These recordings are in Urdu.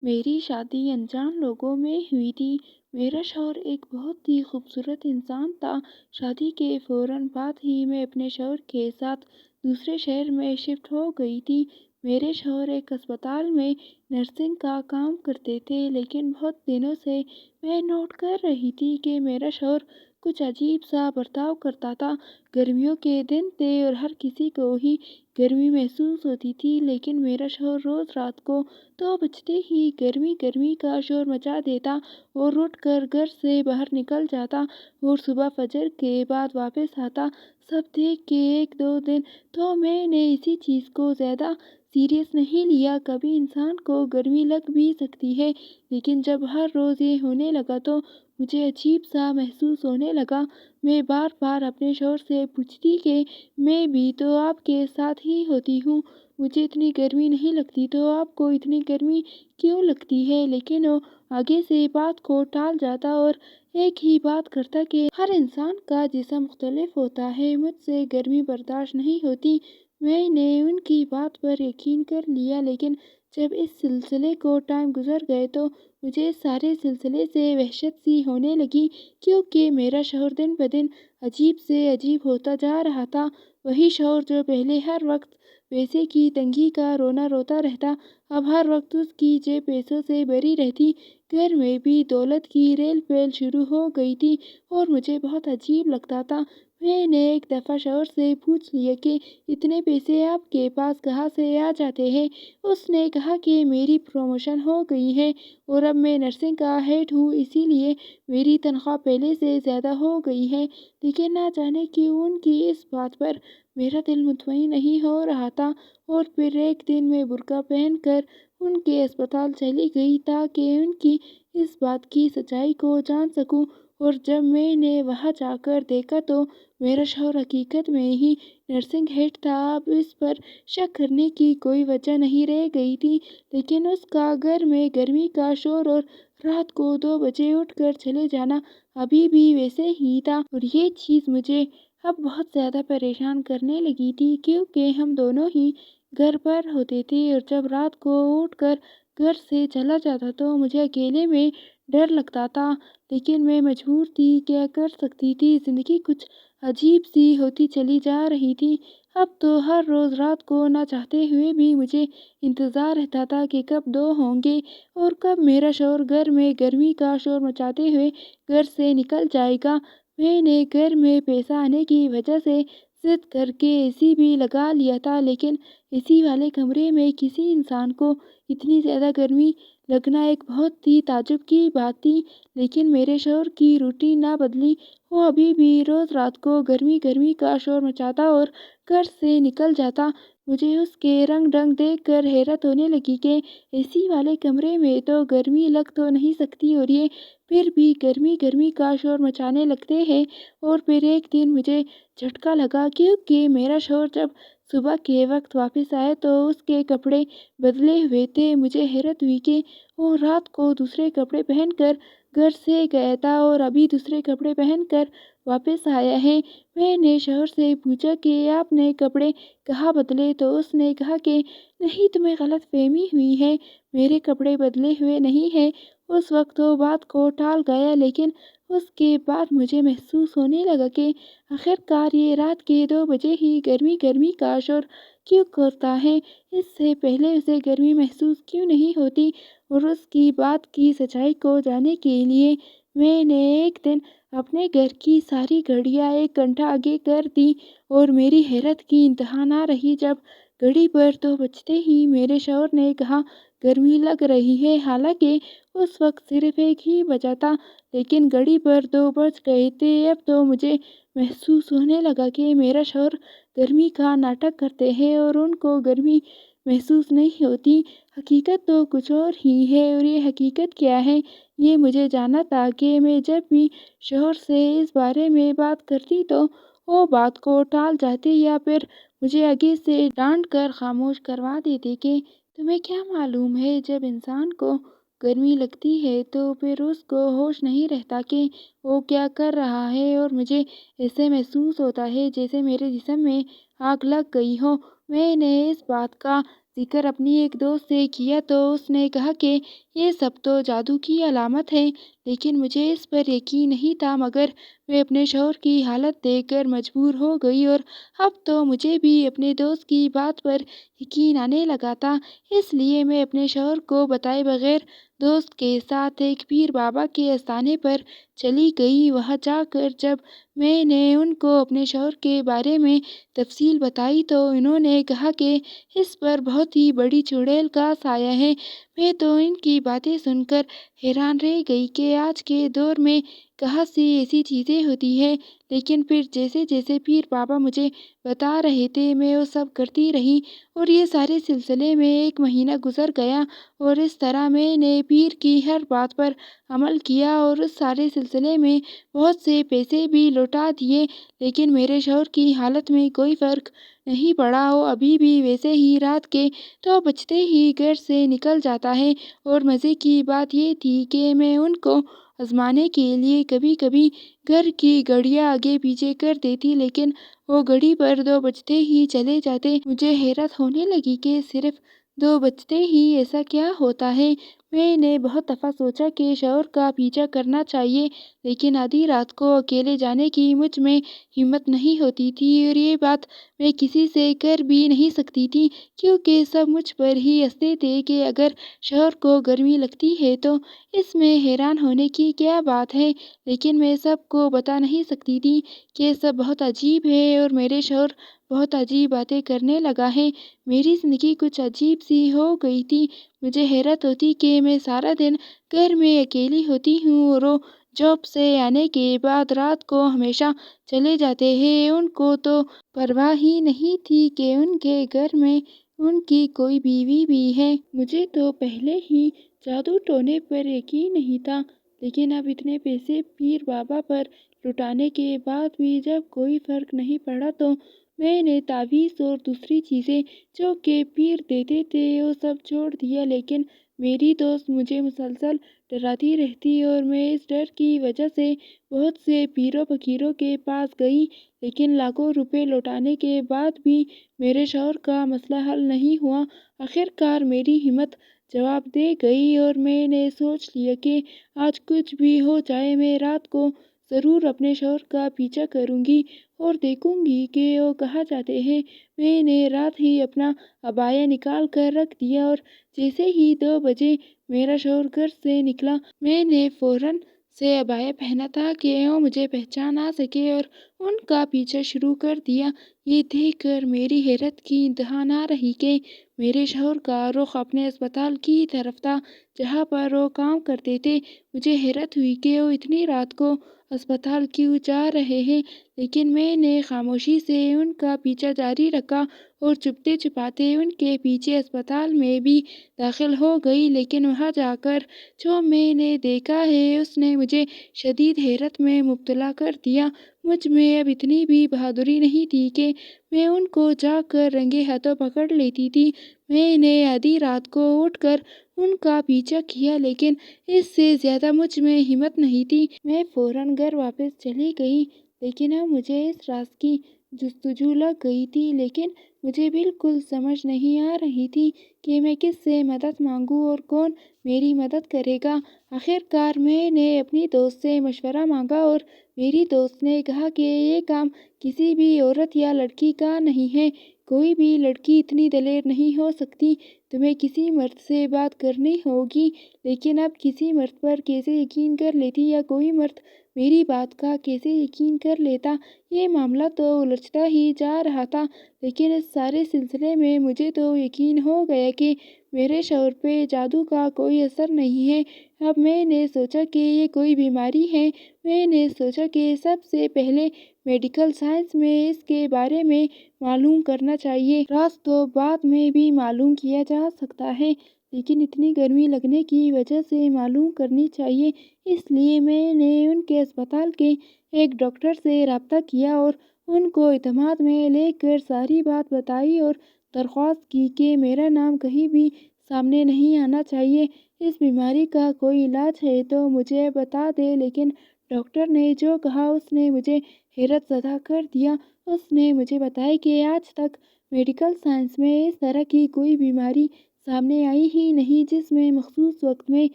میری شادی انجان لوگوں میں ہوئی تھی۔ میرا شوہر ایک بہت ہی خوبصورت انسان تھا۔ شادی کے فوراً بعد ہی میں اپنے شوہر کے ساتھ دوسرے شہر میں شفٹ ہو گئی تھی۔ میرے شوہر ایک اسپتال میں نرسنگ کا کام کرتے تھے، لیکن بہت دنوں سے میں نوٹ کر رہی تھی کہ میرا شوہر کچھ عجیب سا برتاؤ کرتا تھا۔ گرمیوں کے دن تھے اور ہر کسی کو ہی گرمی محسوس ہوتی تھی، لیکن میرا شوہر روز رات کو 2 بجتے ہی گرمی گرمی کا شور مچا دیتا اور اٹھ کر گھر سے باہر نکل جاتا اور صبح فجر کے بعد واپس آتا۔ سب دیکھ کے 1 2 دن تو میں نے اسی چیز کو زیادہ سیریس نہیں لیا، کبھی انسان کو گرمی لگ بھی سکتی ہے، لیکن جب ہر روز یہ ہونے لگا تو مجھے عجیب سا محسوس ہونے لگا۔ میں بار بار اپنے شوہر سے پوچھتی کہ میں بھی تو آپ کے ساتھ ہی ہوتی ہوں، مجھے اتنی گرمی نہیں لگتی تو آپ کو اتنی گرمی کیوں لگتی ہے؟ لیکن وہ آگے سے بات کو ٹال جاتا اور ایک ہی بات کرتا کہ ہر انسان کا جسم مختلف ہوتا ہے، مجھ سے گرمی برداشت نہیں ہوتی۔ میں نے ان کی بات پر یقین کر لیا، لیکن جب اس سلسلے کو ٹائم گزر گئے تو مجھے اس سارے سلسلے سے وحشت سی ہونے لگی، کیونکہ میرا شوہر دن بدن عجیب سے عجیب ہوتا جا رہا تھا۔ وہی شوہر جو پہلے ہر وقت پیسے کی تنگی کا رونا روتا رہتا، اب ہر وقت اس کی جیب پیسوں سے بھری رہتی۔ گھر میں بھی دولت کی ریل پیل شروع ہو گئی تھی اور مجھے بہت عجیب لگتا تھا۔ میں نے ایک دفعہ شوہر سے پوچھ لیا کہ اتنے پیسے آپ کے پاس کہاں سے آ جاتے ہیں؟ اس نے کہا کہ میری پروموشن ہو گئی ہے اور اب میں نرسنگ کا ہیڈ ہوں، اسی لیے میری تنخواہ پہلے سے زیادہ ہو گئی ہے۔ لیکن نہ جانے کیوں ان کی اس بات پر میرا دل مطمئن نہیں ہو رہا تھا، اور پھر ایک دن میں برقع پہن کر ان کے اسپتال چلی گئی تاکہ ان کی اس بات کی سچائی کو جان سکوں، اور جب میں نے وہاں جا کر دیکھا تو میرا شوہر حقیقت میں ہی نرسنگ ہیڈ تھا۔ اب اس پر شک کرنے کی کوئی وجہ نہیں رہ گئی تھی، لیکن اس کا گھر میں گرمی کا شور اور رات کو 2 بجے اٹھ کر چلے جانا ابھی بھی ویسے ہی تھا، اور یہ چیز مجھے اب بہت زیادہ پریشان کرنے لگی تھی، کیونکہ ہم دونوں ہی گھر پر ہوتے تھے، اور جب رات کو اٹھ کر گھر سے چلا جاتا تو مجھے اکیلے میں ڈر لگتا تھا، لیکن میں مجبور تھی، کیا کر سکتی تھی؟ زندگی کچھ عجیب سی ہوتی چلی جا رہی تھی۔ اب تو ہر روز رات کو نہ چاہتے ہوئے بھی مجھے انتظار رہتا تھا کہ کب 2 ہوں گے اور کب میرا شوہر گھر میں گرمی کا شور مچاتے ہوئے گھر سے نکل جائے گا۔ میں نے گھر میں پیسہ آنے کی وجہ سے ضد کر کے اے سی بھی لگا لیا تھا، لیکن اے سی والے کمرے میں کسی انسان کو اتنی زیادہ گرمی لگنا ایک بہت ہی تعجب کی بات تھی۔ لیکن میرے شوہر کی روٹین نہ بدلی، وہ ابھی بھی روز رات کو گرمی گرمی کا شور مچاتا اور گھر سے نکل جاتا۔ مجھے اس کے رنگ ڈھنگ دیکھ کر حیرت ہونے لگی کہ اے سی والے کمرے میں تو گرمی لگ تو نہیں سکتی، اور یہ پھر بھی گرمی گرمی کا شور مچانے لگتے ہیں۔ اور پھر ایک دن مجھے جھٹکا لگا، کیونکہ میرا شوہر جب صبح کے وقت واپس آئے تو اس کے کپڑے بدلے ہوئے تھے۔ مجھے حیرت ہوئی کہ وہ رات کو دوسرے کپڑے پہن کر گھر سے گیا تھا اور ابھی دوسرے کپڑے پہن کر واپس آیا ہے۔ میں نے شوہر سے پوچھا کہ آپ نے کپڑے کہاں بدلے؟ تو اس نے کہا کہ نہیں، تمہیں غلط فہمی ہوئی ہے، میرے کپڑے بدلے ہوئے نہیں ہیں۔ اس وقت وہ بات کو ٹال گیا، لیکن اس کے بعد مجھے محسوس ہونے لگا کہ آخر کار یہ رات کے 2 بجے ہی گرمی گرمی کا شور کیوں کرتا ہے؟ اس سے پہلے اسے گرمی محسوس کیوں نہیں ہوتی؟ اور اس کی بات کی سچائی کو جاننے کے لیے میں نے ایک دن اپنے گھر کی ساری گھڑیاں 1 گھنٹہ آگے کر دیں، اور میری حیرت کی انتہا نہ رہی جب گھڑی پر 2 بجتے ہی میرے شوہر نے کہا گرمی لگ رہی ہے، حالانکہ اس وقت صرف 1 ہی بجا تھا، لیکن گھڑی پر 2 بج گئے تھے۔ اب تو مجھے محسوس ہونے لگا کہ میرا شوہر گرمی کا ناٹک کرتے ہیں اور ان کو گرمی محسوس نہیں ہوتی۔ حقیقت تو کچھ اور ہی ہے، اور یہ حقیقت کیا ہے یہ مجھے جاننا تھا کہ میں جب بھی شوہر سے اس بارے میں بات کرتی تو وہ بات کو ٹال جاتے یا پھر مجھے آگے سے ڈانٹ کر خاموش کروا دیتے کہ تمہیں کیا معلوم ہے؟ جب انسان کو گرمی لگتی ہے تو پھر اس کو ہوش نہیں رہتا کہ وہ کیا کر رہا ہے، اور مجھے ایسے محسوس ہوتا ہے جیسے میرے جسم میں آگ لگ گئی ہو۔ میں نے اس بات کا ذکر اپنی ایک دوست سے کیا تو اس نے کہا کہ یہ سب تو جادو کی علامت ہے، لیکن مجھے اس پر یقین نہیں تھا، مگر میں اپنے شوہر کی حالت دیکھ کر مجبور ہو گئی اور اب تو مجھے بھی اپنے دوست کی بات پر یقین آنے لگا تھا۔ اس لیے میں اپنے شوہر کو بتائے بغیر دوست کے ساتھ ایک پیر بابا کے آستانے پر چلی گئی۔ وہاں جا کر جب میں نے ان کو اپنے شوہر کے بارے میں تفصیل بتائی تو انہوں نے کہا کہ اس پر بہت ہی بڑی چڑیل کا سایہ ہے۔ میں تو ان کی باتیں سن کر حیران رہ گئی کہ آج کے دور میں کہاں سے ایسی چیزیں ہوتی ہیں، لیکن پھر جیسے جیسے پیر بابا مجھے بتا رہے تھے میں وہ سب کرتی رہی اور یہ سارے سلسلے میں 1 مہینہ گزر گیا اور اس طرح میں نے پیر کی ہر بات پر عمل کیا اور اس سارے سلسلے میں بہت سے پیسے بھی لوٹا دیے، لیکن میرے شوہر کی حالت میں کوئی فرق نہیں پڑا۔ وہ ابھی بھی ویسے ہی رات کے 2 بجتے ہی گھر سے نکل جاتا ہے اور مزے کی بات یہ تھی کہ میں ان کو آزمانے کے لیے کبھی کبھی گھر کی گھڑیاں آگے پیچھے کر دیتی، لیکن وہ گھڑی پر 2 بجتے ہی چلے جاتے۔ مجھے حیرت ہونے لگی کہ صرف 2 بجتے ہی ایسا کیا ہوتا ہے۔ میں نے بہت دفعہ سوچا کہ شوہر کا پیچھا کرنا چاہیے، لیکن آدھی رات کو اکیلے جانے کی مجھ میں ہمت نہیں ہوتی تھی اور یہ بات میں کسی سے کر بھی نہیں سکتی تھی، کیونکہ سب مجھ پر ہی ہنستے تھے کہ اگر شوہر کو گرمی لگتی ہے تو اس میں حیران ہونے کی کیا بات ہے، لیکن میں سب کو بتا نہیں سکتی تھی کہ سب بہت عجیب ہے اور میرے شوہر بہت عجیب باتیں کرنے لگا ہے۔ میری زندگی کچھ عجیب سی ہو گئی تھی۔ مجھے حیرت ہوتی کہ میں سارا دن گھر میں اکیلی ہوتی ہوں اور وہ جاب سے آنے کے بعد رات کو ہمیشہ چلے جاتے ہیں۔ ان کو تو پرواہ ہی نہیں تھی کہ ان کے گھر میں ان کی کوئی بیوی بھی ہے۔ مجھے تو پہلے ہی جادو ٹونے پر یقین نہیں تھا، لیکن اب اتنے پیسے پیر بابا پر لٹانے کے بعد بھی جب کوئی فرق نہیں پڑا تو میں نے تعویذ اور دوسری چیزیں جو کہ پیر دیتے تھے وہ سب چھوڑ دیا، لیکن میری دوست مجھے مسلسل ڈراتی رہتی اور میں اس ڈر کی وجہ سے بہت سے پیروں فقیروں کے پاس گئی، لیکن لاکھوں روپے لوٹانے کے بعد بھی میرے شوہر کا مسئلہ حل نہیں ہوا۔ آخر کار میری ہمت جواب دے گئی اور میں نے سوچ لیا کہ آج کچھ بھی ہو جائے میں رات کو ضرور اپنے شوہر کا پیچھا کروں گی اور دیکھوں گی کہ وہ کہاں جاتے ہیں۔ میں نے رات ہی اپنا عبایا نکال کر رکھ دیا اور جیسے ہی 2 بجے میرا شوہر گھر سے نکلا میں نے فوراً سے عبایا پہنا تاکہ وہ مجھے پہچان نہ سکے اور ان کا پیچھا شروع کر دیا۔ یہ دیکھ کر میری حیرت کی انتہا نہ رہی کہ میرے شوہر کا رخ اپنے اسپتال کی طرف تھا جہاں پر وہ کام کرتے تھے۔ مجھے حیرت ہوئی کہ وہ اتنی رات کو اسپتال کیوں جا رہے ہیں، لیکن میں نے خاموشی سے ان کا پیچھا جاری رکھا اور چھپتے چھپاتے ان کے پیچھے اسپتال میں بھی داخل ہو گئی، لیکن وہاں جا کر جو میں نے دیکھا ہے اس نے مجھے شدید حیرت میں مبتلا کر دیا۔ مجھ میں اب اتنی بھی بہادری نہیں تھی کہ میں ان کو جا کر رنگے ہاتھوں پکڑ لیتی تھی۔ میں نے آدھی رات کو اٹھ کر ان کا پیچھا کیا، لیکن اس سے زیادہ مجھ میں ہمت نہیں تھی۔ میں فوراً گھر واپس چلی گئی، لیکن اب مجھے اس راز کی جستجو لگ گئی تھی، لیکن مجھے بالکل سمجھ نہیں آ رہی تھی کہ میں کس سے مدد مانگوں اور کون میری مدد کرے گا۔ آخر کار میں نے اپنی دوست سے مشورہ مانگا اور میری دوست نے کہا کہ یہ کام کسی بھی عورت یا لڑکی کا نہیں ہے، کوئی بھی لڑکی اتنی دلیر نہیں ہو سکتی، تمہیں کسی مرد سے بات کرنی ہوگی۔ لیکن اب کسی مرد پر کیسے یقین کر لیتی یا کوئی مرد میری بات کا کیسے یقین کر لیتا؟ یہ معاملہ تو الجھتا ہی جا رہا تھا، لیکن اس سارے سلسلے میں مجھے تو یقین ہو گیا کہ میرے شوہر پہ جادو کا کوئی اثر نہیں ہے۔ اب میں نے سوچا کہ یہ کوئی بیماری ہے۔ میں نے سوچا کہ سب سے پہلے میڈیکل سائنس میں اس کے بارے میں معلوم کرنا چاہیے۔ راز تو بعد میں بھی معلوم کیا جا سکتا ہے، لیکن اتنی گرمی لگنے کی وجہ سے معلوم کرنی چاہیے۔ اس لیے میں نے ان کے اسپتال کے ایک ڈاکٹر سے رابطہ کیا اور ان کو اعتماد میں لے کر ساری بات بتائی اور درخواست کی کہ میرا نام کہیں بھی سامنے نہیں آنا چاہیے۔ اس بیماری کا کوئی علاج ہے تو مجھے بتا دے، لیکن ڈاکٹر نے جو کہا اس نے مجھے حیرت زدہ کر دیا۔ اس نے مجھے بتایا کہ آج تک میڈیکل سائنس میں اس طرح کی کوئی بیماری سامنے آئی ہی نہیں جس میں مخصوص وقت میں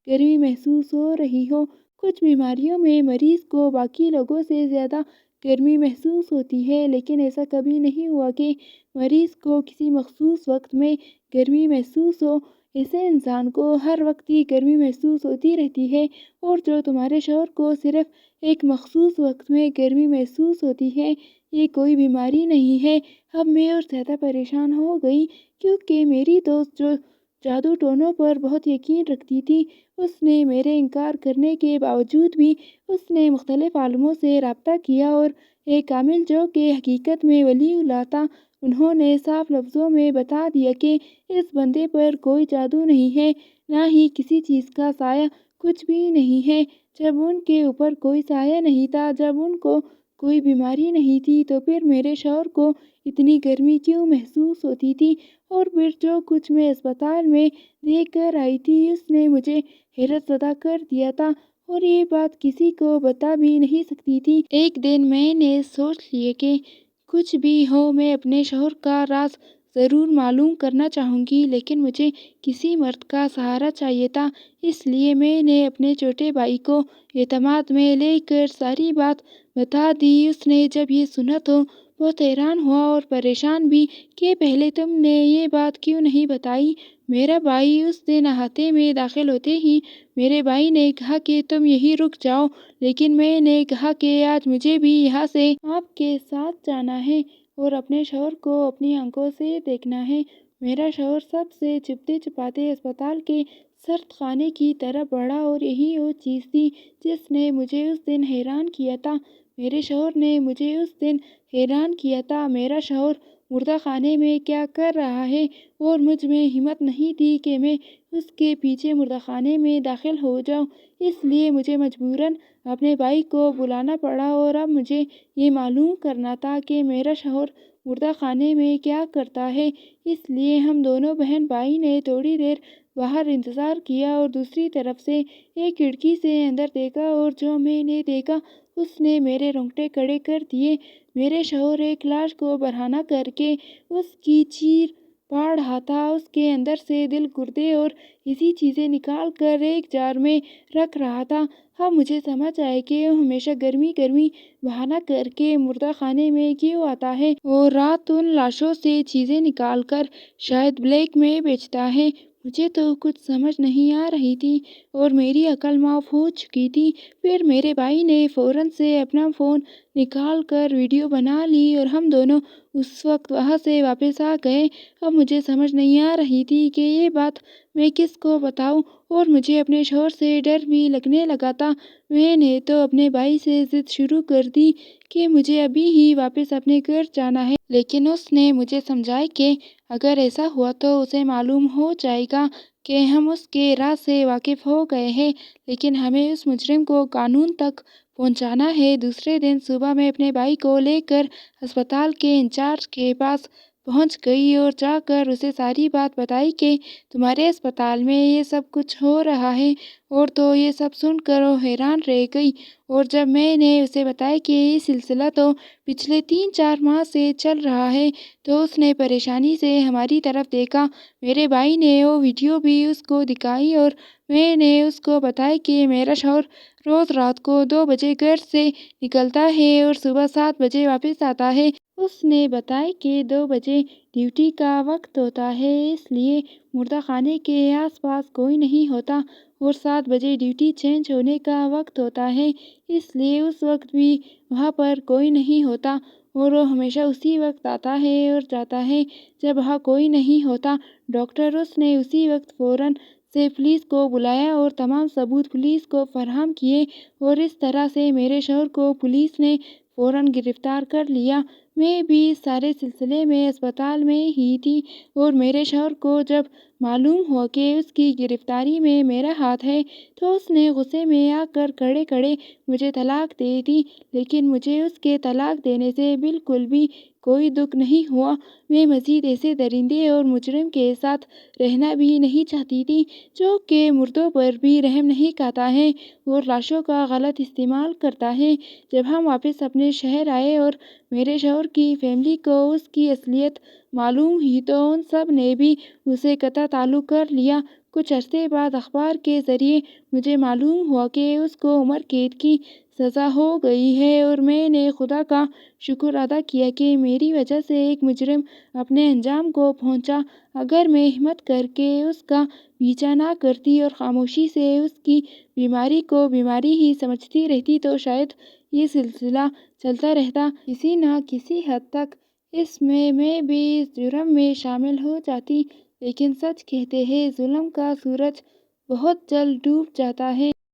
گرمی محسوس ہو رہی ہو۔ کچھ بیماریوں میں مریض کو باقی لوگوں سے زیادہ گرمی محسوس ہوتی ہے، لیکن ایسا کبھی نہیں ہوا کہ مریض کو کسی مخصوص وقت میں گرمی محسوس ہو۔ ایسے انسان کو ہر وقت ہی گرمی محسوس ہوتی رہتی ہے، اور جو تمہارے شوہر کو صرف ایک مخصوص وقت میں گرمی محسوس ہوتی ہے، یہ کوئی بیماری نہیں ہے۔ اب میں اور زیادہ پریشان ہو گئی، کیونکہ میری دوست جو جادو ٹونوں پر بہت یقین رکھتی تھی، اس نے میرے انکار کرنے کے باوجود بھی اس نے مختلف عالموں سے رابطہ کیا، اور ایک عامل جو کہ حقیقت میں ولی اللہ تھا، انہوں نے صاف لفظوں میں بتا دیا کہ اس بندے پر کوئی جادو نہیں ہے، نہ ہی کسی چیز کا سایہ، کچھ بھی نہیں ہے۔ جب ان کے اوپر کوئی سایہ نہیں تھا، جب ان کو کوئی بیماری نہیں تھی، تو پھر میرے شوہر کو اتنی گرمی کیوں محسوس ہوتی تھی؟ اور پھر جو کچھ میں اسپتال میں دیکھ کر آئی تھی، اس نے مجھے حیرت زدہ کر دیا تھا، اور یہ بات کسی کو بتا بھی نہیں سکتی تھی۔ ایک دن میں نے سوچ لیا کہ کچھ بھی ہو، میں اپنے شوہر کا راز ضرور معلوم کرنا چاہوں گی، لیکن مجھے کسی مرد کا سہارا چاہیے تھا۔ اس لیے میں نے اپنے چھوٹے بھائی کو اعتماد میں لے کر ساری بات بتا دی۔ اس نے جب یہ سنا تو بہت حیران ہوا اور پریشان بھی کہ پہلے تم نے یہ بات کیوں نہیں بتائی۔ میرا بھائی اس دن احاطے میں داخل ہوتے ہی میرے بھائی نے کہا کہ تم یہیں رک جاؤ، لیکن میں نے کہا کہ آج مجھے بھی یہاں سے آپ کے ساتھ جانا ہے اور اپنے شوہر کو اپنی آنکھوں سے دیکھنا ہے۔ میرا شوہر سب سے چھپتے چھپاتے اسپتال کے سرد خانے کی طرف بڑھا، اور یہی وہ چیز تھی جس نے مجھے اس دن حیران کیا تھا۔ میرے شوہر نے مجھے اس دن حیران کیا تھا۔ میرا شوہر مردہ خانے میں کیا کر رہا ہے، اور مجھ میں ہمت نہیں تھی کہ میں اس کے پیچھے مردہ خانے میں داخل ہو جاؤں۔ اس لیے مجھے مجبوراً اپنے بھائی کو بلانا پڑا، اور اب مجھے یہ معلوم کرنا تھا کہ میرا شوہر مردہ خانے میں کیا کرتا ہے۔ اس لیے ہم دونوں بہن بھائی نے تھوڑی دیر باہر انتظار کیا، اور دوسری طرف سے ایک کھڑکی سے اندر دیکھا، اور جو میں نے دیکھا اس نے میرے رونگٹے کھڑے کر دیے۔ میرے شوہر ایک لاش کو برہنہ کر کے اس کی چیر پاڑ رہا تھا، اس کے اندر سے دل، گردے اور ایسی چیزیں نکال کر ایک جار میں رکھ رہا تھا۔ اب مجھے سمجھ آیا کہ وہ ہمیشہ گرمی گرمی بہانہ کر کے مردہ خانے میں کیوں آتا ہے، اور رات ان لاشوں سے چیزیں نکال کر شاید بلیک میں بیچتا ہے۔ مجھے تو کچھ سمجھ نہیں آ رہی تھی، اور میری عقل معاف ہو چکی تھی۔ پھر میرے بھائی نے فوراً سے اپنا فون نکال کر ویڈیو بنا لی، اور ہم دونوں اس وقت وہاں سے واپس آ گئے۔ اب مجھے سمجھ نہیں آ رہی تھی کہ یہ بات میں کس کو بتاؤں، اور مجھے اپنے شوہر سے ڈر بھی لگنے لگا تھا۔ میں نے تو اپنے بھائی سے ضد شروع کر دی کہ مجھے ابھی ہی واپس اپنے گھر جانا ہے، لیکن اس نے مجھے سمجھایا کہ اگر ایسا ہوا تو اسے معلوم ہو جائے گا کہ ہم اس کے راز سے واقف ہو گئے ہیں، لیکن ہمیں اس مجرم کو قانون تک پہنچانا ہے۔ دوسرے دن صبح میں اپنے بھائی کو لے کر اسپتال کے انچارج کے پاس پہنچ گئی، اور جا کر اسے ساری بات بتائی کہ تمہارے اسپتال میں یہ سب کچھ ہو رہا ہے، اور تو یہ سب سن کر وہ حیران رہ گئی۔ اور جب میں نے اسے بتایا کہ یہ سلسلہ تو پچھلے 3-4 ماہ سے چل رہا ہے، تو اس نے پریشانی سے ہماری طرف دیکھا۔ میرے بھائی نے وہ ویڈیو بھی اس کو دکھائی، اور میں نے اس کو بتایا کہ میرا شوہر روز رات کو 2 بجے گھر سے نکلتا ہے اور صبح 7 بجے واپس آتا ہے۔ اس نے بتایا کہ 2 بجے ڈیوٹی کا وقت ہوتا ہے، اس لیے مردہ خانے کے آس پاس کوئی نہیں ہوتا، اور 7 بجے ڈیوٹی چینج ہونے کا وقت ہوتا ہے، اس لیے اس وقت بھی وہاں پر کوئی نہیں ہوتا، اور وہ ہمیشہ اسی وقت آتا ہے اور جاتا ہے جب وہاں کوئی نہیں ہوتا۔ ڈاکٹر اس نے اسی وقت فوراً سے پولیس کو بلایا اور تمام ثبوت پولیس کو فراہم کیے، اور اس طرح سے میرے شوہر کو پولیس نے فوراً گرفتار کر لیا۔ میں بھی اس سارے سلسلے میں اسپتال میں ہی تھی، اور میرے شوہر کو جب معلوم ہوا کہ اس کی گرفتاری میں میرا ہاتھ ہے، تو اس نے غصے میں آ کر کھڑے کھڑے مجھے طلاق دے دی، لیکن مجھے اس کے طلاق دینے سے بالکل بھی کوئی دکھ نہیں ہوا۔ میں مزید ایسے درندے اور مجرم کے ساتھ رہنا بھی نہیں چاہتی تھی، جو کہ مردوں پر بھی رحم نہیں کھاتا ہے اور لاشوں کا غلط استعمال کرتا ہے۔ جب ہم واپس اپنے شہر آئے اور میرے شوہر کی فیملی کو اس کی اصلیت معلوم ہوئی تو ان سب نے بھی اسے قطع تعلق کر لیا۔ کچھ عرصے بعد اخبار کے ذریعے مجھے معلوم ہوا کہ اس کو عمر قید کی سزا ہو گئی ہے، اور میں نے خدا کا شکر ادا کیا کہ میری وجہ سے ایک مجرم اپنے انجام کو پہنچا۔ اگر میں ہمت کر کے اس کا پیچھا نہ کرتی اور خاموشی سے اس کی بیماری کو بیماری ہی سمجھتی رہتی تو شاید یہ سلسلہ چلتا رہتا۔ کسی نہ کسی حد تک اس میں بھی اس جرم میں شامل ہو جاتی، لیکن سچ کہتے ہیں ظلم کا سورج بہت جلد ڈوب جاتا ہے۔